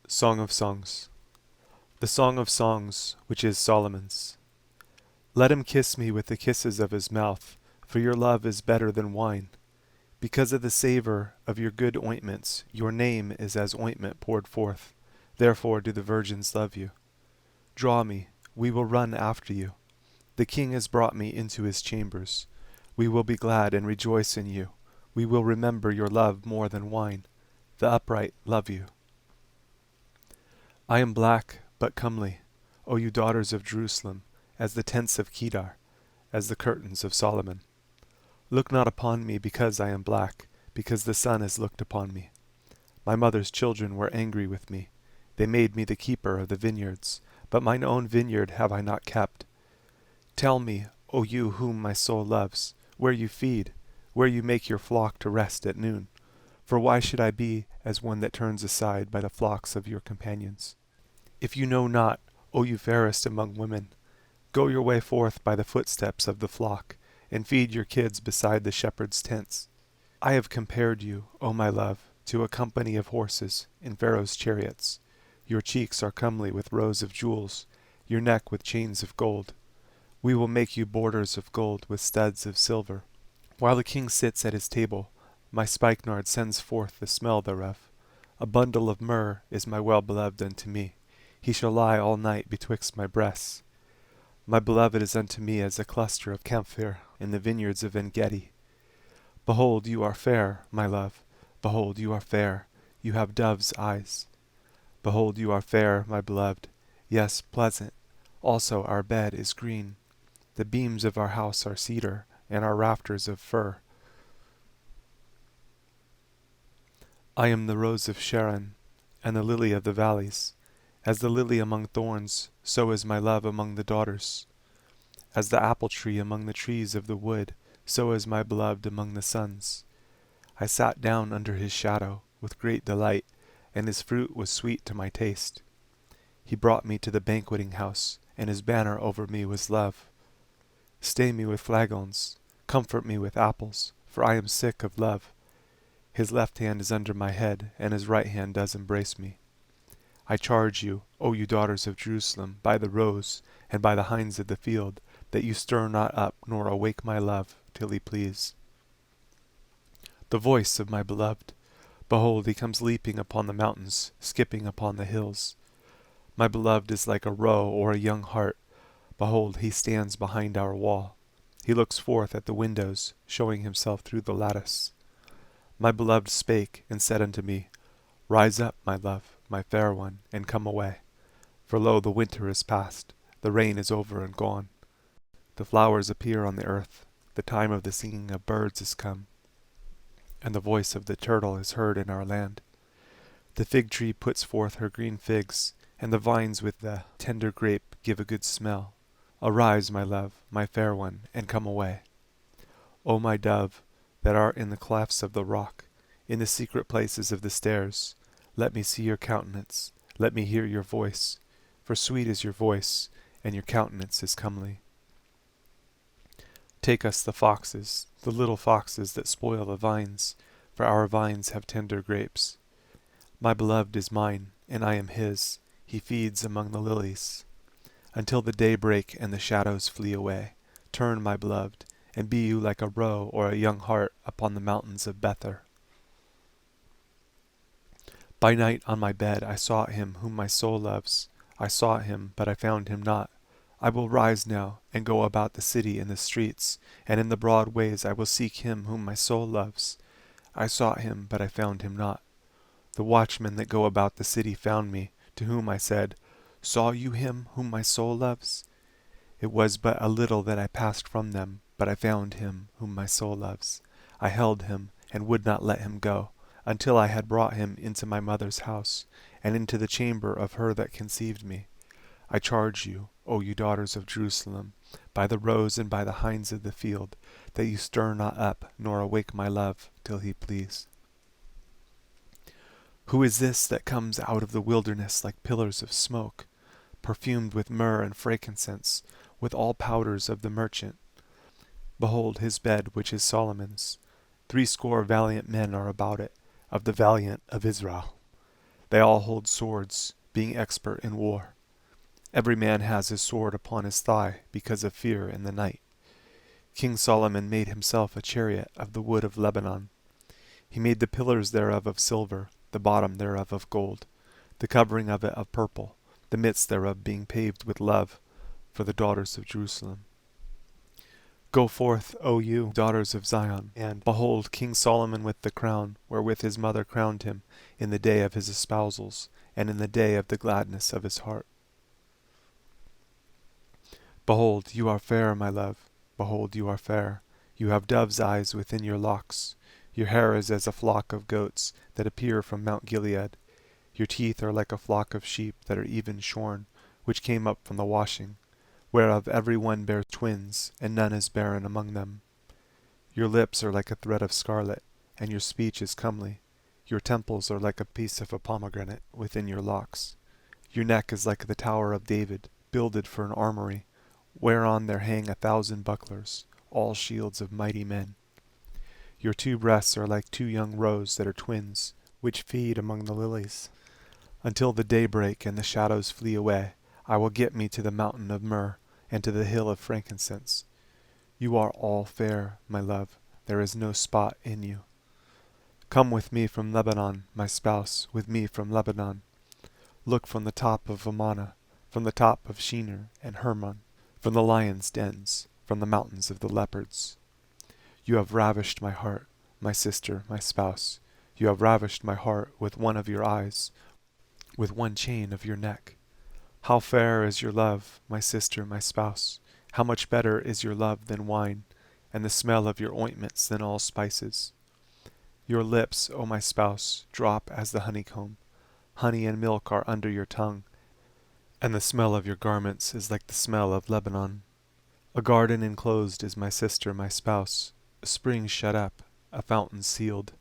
Song of Songs. The Song of Songs, which is Solomon's. Let him kiss me with the kisses of his mouth, for your love is better than wine. Because of the savor of your good ointments, your name is as ointment poured forth. Therefore do the virgins love you. Draw me, we will run after you. The king has brought me into his chambers. We will be glad and rejoice in you. We will remember your love more than wine. The upright love you. I am black, but comely, O you daughters of Jerusalem, as the tents of Kedar, as the curtains of Solomon. Look not upon me because I am black, because the sun has looked upon me. My mother's children were angry with me. They made me the keeper of the vineyards, but mine own vineyard have I not kept. Tell me, O you whom my soul loves, where you feed, where you make your flock to rest at noon. For why should I be as one that turns aside by the flocks of your companions? If you know not, O you fairest among women, go your way forth by the footsteps of the flock, and feed your kids beside the shepherd's tents. I have compared you, O my love, to a company of horses in Pharaoh's chariots. Your cheeks are comely with rows of jewels, your neck with chains of gold. We will make you borders of gold with studs of silver. While the king sits at his table, my spikenard sends forth the smell thereof. A bundle of myrrh is my well-beloved unto me. He shall lie all night betwixt my breasts. My beloved is unto me as a cluster of camphor in the vineyards of En-gedi. Behold, you are fair, my love. Behold, you are fair. You have dove's eyes. Behold, you are fair, my beloved. Yes, pleasant. Also our bed is green. The beams of our house are cedar, and our rafters of fir. I am the rose of Sharon, and the lily of the valleys. As the lily among thorns, so is my love among the daughters. As the apple tree among the trees of the wood, so is my beloved among the sons. I sat down under his shadow with great delight, and his fruit was sweet to my taste. He brought me to the banqueting house, and his banner over me was love. Stay me with flagons, comfort me with apples, for I am sick of love. His left hand is under my head, and his right hand does embrace me. I charge you, O you daughters of Jerusalem, by the roes, and by the hinds of the field, that you stir not up, nor awake my love, till he please. The voice of my beloved. Behold, he comes leaping upon the mountains, skipping upon the hills. My beloved is like a roe or a young hart. Behold, he stands behind our wall. He looks forth at the windows, showing himself through the lattice. My beloved spake, and said unto me, Rise up, my love, my fair one, and come away. For lo, the winter is past, the rain is over and gone. The flowers appear on the earth, the time of the singing of birds is come, and the voice of the turtle is heard in our land. The fig tree puts forth her green figs, and the vines with the tender grape give a good smell. Arise, my love, my fair one, and come away. O my dove, that art in the clefts of the rock, in the secret places of the stairs, let me see your countenance, let me hear your voice, for sweet is your voice, and your countenance is comely. Take us the foxes, the little foxes that spoil the vines, for our vines have tender grapes. My beloved is mine, and I am his, he feeds among the lilies. Until the day break and the shadows flee away, turn, my beloved, and be you like a roe or a young hart upon the mountains of Bether. By night on my bed I sought him whom my soul loves. I sought him, but I found him not. I will rise now, and go about the city in the streets, and in the broad ways I will seek him whom my soul loves. I sought him, but I found him not. The watchmen that go about the city found me, to whom I said, Saw you him whom my soul loves? It was but a little that I passed from them, but I found him whom my soul loves. I held him, and would not let him go, until I had brought him into my mother's house, and into the chamber of her that conceived me. I charge you, O you daughters of Jerusalem, by the roes and by the hinds of the field, that you stir not up, nor awake my love, till he please. Who is this that comes out of the wilderness like pillars of smoke, perfumed with myrrh and frankincense, with all powders of the merchant? Behold his bed, which is Solomon's. 80 valiant men are about it, of the valiant of Israel. They all hold swords, being expert in war. Every man has his sword upon his thigh because of fear in the night. King Solomon made himself a chariot of the wood of Lebanon. He made the pillars thereof of silver, the bottom thereof of gold, the covering of it of purple, the midst thereof being paved with love, for the daughters of Jerusalem. Go forth, O you, daughters of Zion, and behold King Solomon with the crown, wherewith his mother crowned him, in the day of his espousals, and in the day of the gladness of his heart. Behold, you are fair, my love. Behold, you are fair. You have dove's eyes within your locks. Your hair is as a flock of goats that appear from Mount Gilead. Your teeth are like a flock of sheep that are even shorn, which came up from the washing, whereof every one bears twins, and none is barren among them. Your lips are like a thread of scarlet, and your speech is comely. Your temples are like a piece of a pomegranate within your locks. Your neck is like the tower of David, builded for an armory, whereon there hang 1,000 bucklers, all shields of mighty men. Your 2 breasts are like 2 young roes that are twins, which feed among the lilies. Until the day break and the shadows flee away, I will get me to the mountain of myrrh, and to the hill of frankincense. You are all fair, my love, there is no spot in you. Come with me from Lebanon, my spouse, with me from Lebanon. Look from the top of Amana, from the top of Shinar and Hermon, from the lions' dens, from the mountains of the leopards. You have ravished my heart, my sister, my spouse. You have ravished my heart with one of your eyes, with one chain of your neck. How fair is your love, my sister, my spouse! How much better is your love than wine, and the smell of your ointments than all spices! Your lips, O my spouse, drop as the honeycomb. Honey and milk are under your tongue, and the smell of your garments is like the smell of Lebanon. A garden enclosed is my sister, my spouse, a spring shut up, a fountain sealed.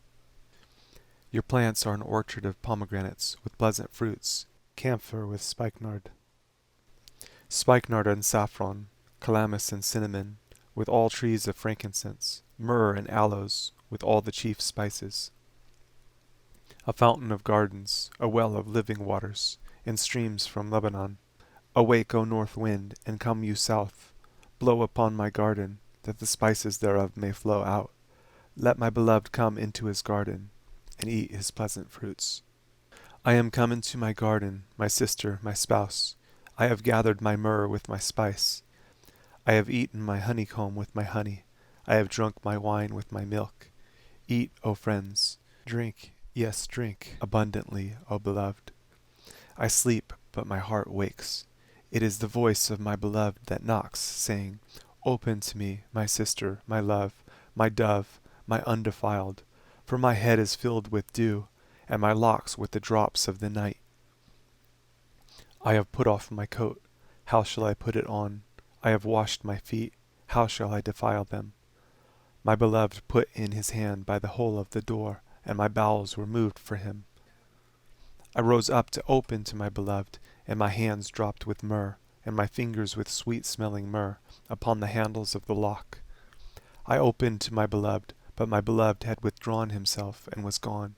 Your plants are an orchard of pomegranates with pleasant fruits, camphor with spikenard. Spikenard and saffron, calamus and cinnamon, with all trees of frankincense, myrrh and aloes, with all the chief spices. A fountain of gardens, a well of living waters, and streams from Lebanon. Awake, O north wind, and come you south. Blow upon my garden, that the spices thereof may flow out. Let my beloved come into his garden, and eat his pleasant fruits. I am come into my garden, my sister, my spouse. I have gathered my myrrh with my spice. I have eaten my honeycomb with my honey. I have drunk my wine with my milk. Eat, O friends. Drink, yes, drink abundantly, O beloved. I sleep, but my heart wakes. It is the voice of my beloved that knocks, saying, Open to me, my sister, my love, my dove, my undefiled, for my head is filled with dew, and my locks with the drops of the night. I have put off my coat, how shall I put it on? I have washed my feet, how shall I defile them? My beloved put in his hand by the hole of the door, and my bowels were moved for him. I rose up to open to my beloved, and my hands dropped with myrrh, and my fingers with sweet-smelling myrrh, upon the handles of the lock. I opened to my beloved, but my beloved had withdrawn himself, and was gone.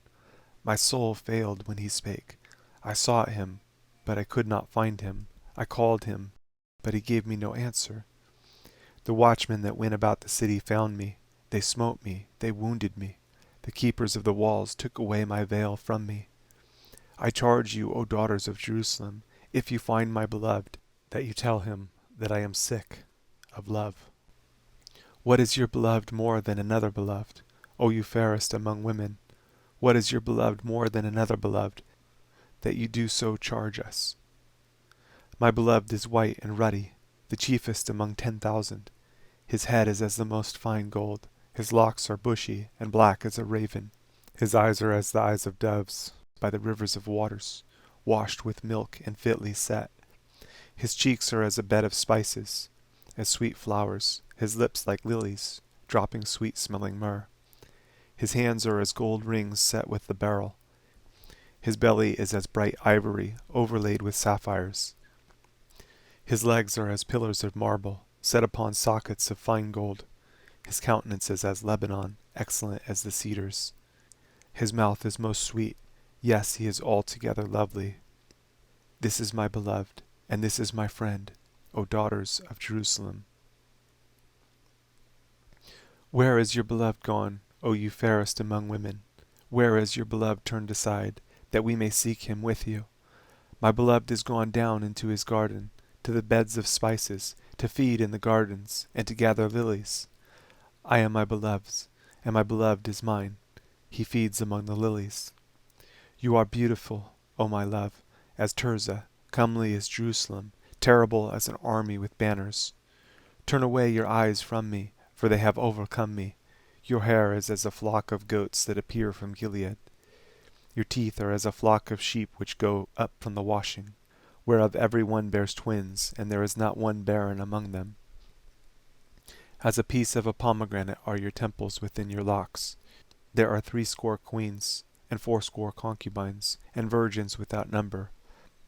My soul failed when he spake. I sought him, but I could not find him. I called him, but he gave me no answer. The watchmen that went about the city found me. They smote me, they wounded me. The keepers of the walls took away my veil from me. I charge you, O daughters of Jerusalem, if you find my beloved, that you tell him that I am sick of love. What is your beloved more than another beloved, O you fairest among women? What is your beloved more than another beloved, that you do so charge us? My beloved is white and ruddy, the chiefest among 10,000. His head is as the most fine gold. His locks are bushy and black as a raven. His eyes are as the eyes of doves by the rivers of waters, washed with milk and fitly set. His cheeks are as a bed of spices, as sweet flowers, his lips like lilies, dropping sweet-smelling myrrh. His hands are as gold rings set with the beryl. His belly is as bright ivory, overlaid with sapphires. His legs are as pillars of marble, set upon sockets of fine gold. His countenance is as Lebanon, excellent as the cedars. His mouth is most sweet, Yes, he is altogether lovely. This is my beloved, and this is my friend, O daughters of Jerusalem. Where is your beloved gone, O you fairest among women? Where is your beloved turned aside, that we may seek him with you? My beloved is gone down into his garden, to the beds of spices, to feed in the gardens, and to gather lilies. I am my beloved's, and my beloved is mine. He feeds among the lilies. You are beautiful, O my love, as Tirzah, comely as Jerusalem, terrible as an army with banners. Turn away your eyes from me, for they have overcome me. Your hair is as a flock of goats that appear from Gilead. Your teeth are as a flock of sheep which go up from the washing, whereof every one bears twins, and there is not one barren among them. As a piece of a pomegranate are your temples within your locks. There are 60 queens, and 80 concubines, and virgins without number.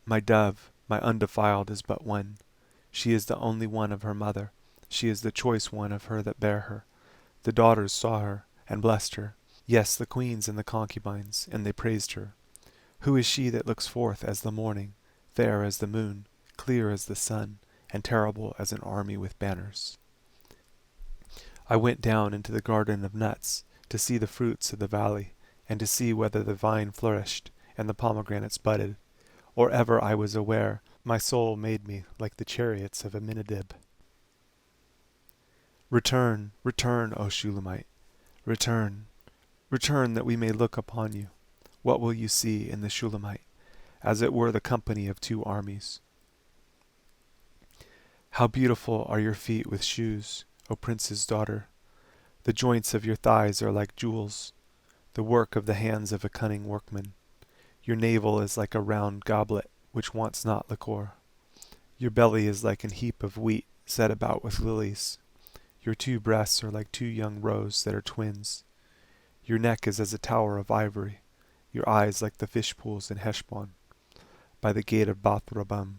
My dove, my undefiled, is but one. She is the only one of her mother. She is the choice one of her that bare her. The daughters saw her, and blessed her. Yes, the queens and the concubines, and they praised her. Who is she that looks forth as the morning, fair as the moon, clear as the sun, and terrible as an army with banners? I went down into the garden of nuts, to see the fruits of the valley, and to see whether the vine flourished, and the pomegranates budded. Or ever I was aware, my soul made me like the chariots of Aminadab. Return, return, O Shulamite, return, return, that we may look upon you. What will you see in the Shulamite? As it were the company of 2 armies. How beautiful are your feet with shoes, O prince's daughter! The joints of your thighs are like jewels, the work of the hands of a cunning workman. Your navel is like a round goblet, which wants not liquor. Your belly is like an heap of wheat set about with lilies. Your 2 breasts are like 2 young roes that are twins. Your neck is as a tower of ivory, your eyes like the fish pools in Heshbon, by the gate of Bath-rabbim.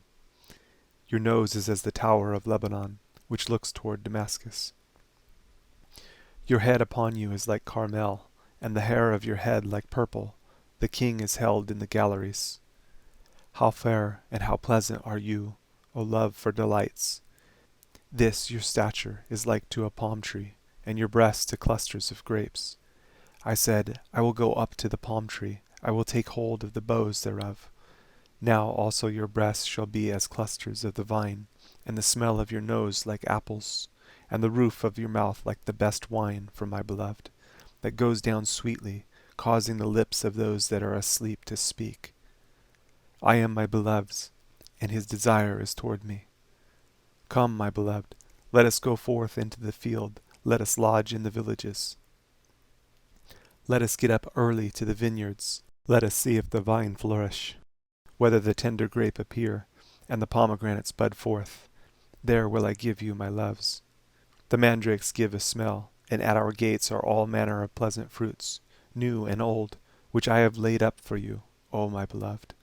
Your nose is as the tower of Lebanon, which looks toward Damascus. Your head upon you is like Carmel, and the hair of your head like purple. The king is held in the galleries. How fair and how pleasant are you, O love for delights! This your stature is like to a palm tree, and your breasts to clusters of grapes. I said, I will go up to the palm tree, I will take hold of the boughs thereof. Now also your breasts shall be as clusters of the vine, and the smell of your nose like apples, and the roof of your mouth like the best wine for my beloved, that goes down sweetly, causing the lips of those that are asleep to speak. I am my beloved's, and his desire is toward me. Come, my beloved, let us go forth into the field, let us lodge in the villages. Let us get up early to the vineyards, let us see if the vine flourish, whether the tender grape appear, and the pomegranates bud forth. There will I give you my loves. The mandrakes give a smell, and at our gates are all manner of pleasant fruits, new and old, which I have laid up for you, O my beloved.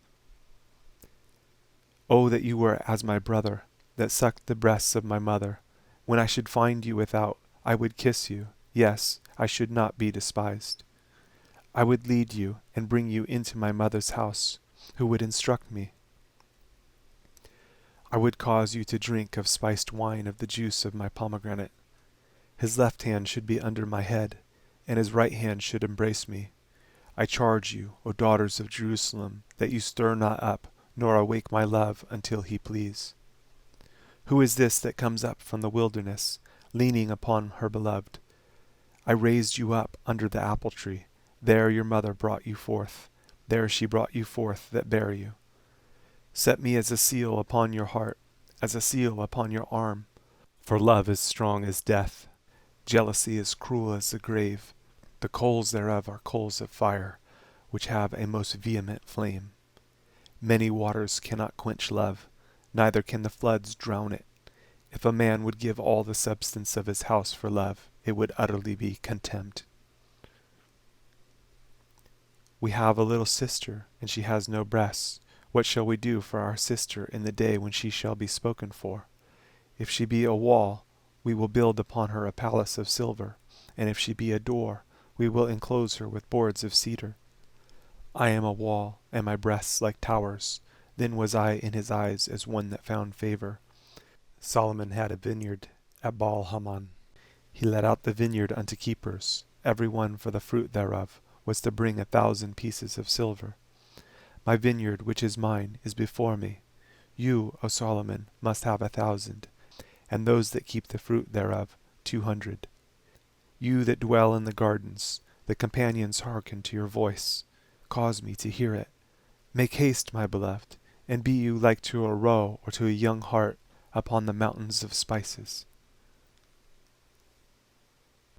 O that you were as my brother, that sucked the breasts of my mother. When I should find you without, I would kiss you. Yes, I should not be despised. I would lead you and bring you into my mother's house, who would instruct me. I would cause you to drink of spiced wine of the juice of my pomegranate. His left hand should be under my head, and his right hand should embrace me. I charge you, O daughters of Jerusalem, that you stir not up, nor awake my love until he please. Who is this that comes up from the wilderness, leaning upon her beloved? I raised you up under the apple tree. There your mother brought you forth. There she brought you forth that bare you. Set me as a seal upon your heart, as a seal upon your arm. For love is strong as death. Jealousy is cruel as the grave. The coals thereof are coals of fire, which have a most vehement flame. Many waters cannot quench love, neither can the floods drown it. If a man would give all the substance of his house for love, it would utterly be contemned. We have a little sister, and she has no breasts. What shall we do for our sister in the day when she shall be spoken for? If she be a wall, we will build upon her a palace of silver, and if she be a door, we will enclose her with boards of cedar. I am a wall, and my breasts like towers. Then was I in his eyes as one that found favor. Solomon had a vineyard at Baal Hamon. He let out the vineyard unto keepers. Every one for the fruit thereof was to bring 1,000 pieces of silver. My vineyard, which is mine, is before me. You, O Solomon, must have 1,000, and those that keep the fruit thereof 200. You that dwell in the gardens, the companions hearken to your voice. Cause me to hear it. Make haste, my beloved, and be you like to a roe or to a young hart upon the mountains of spices.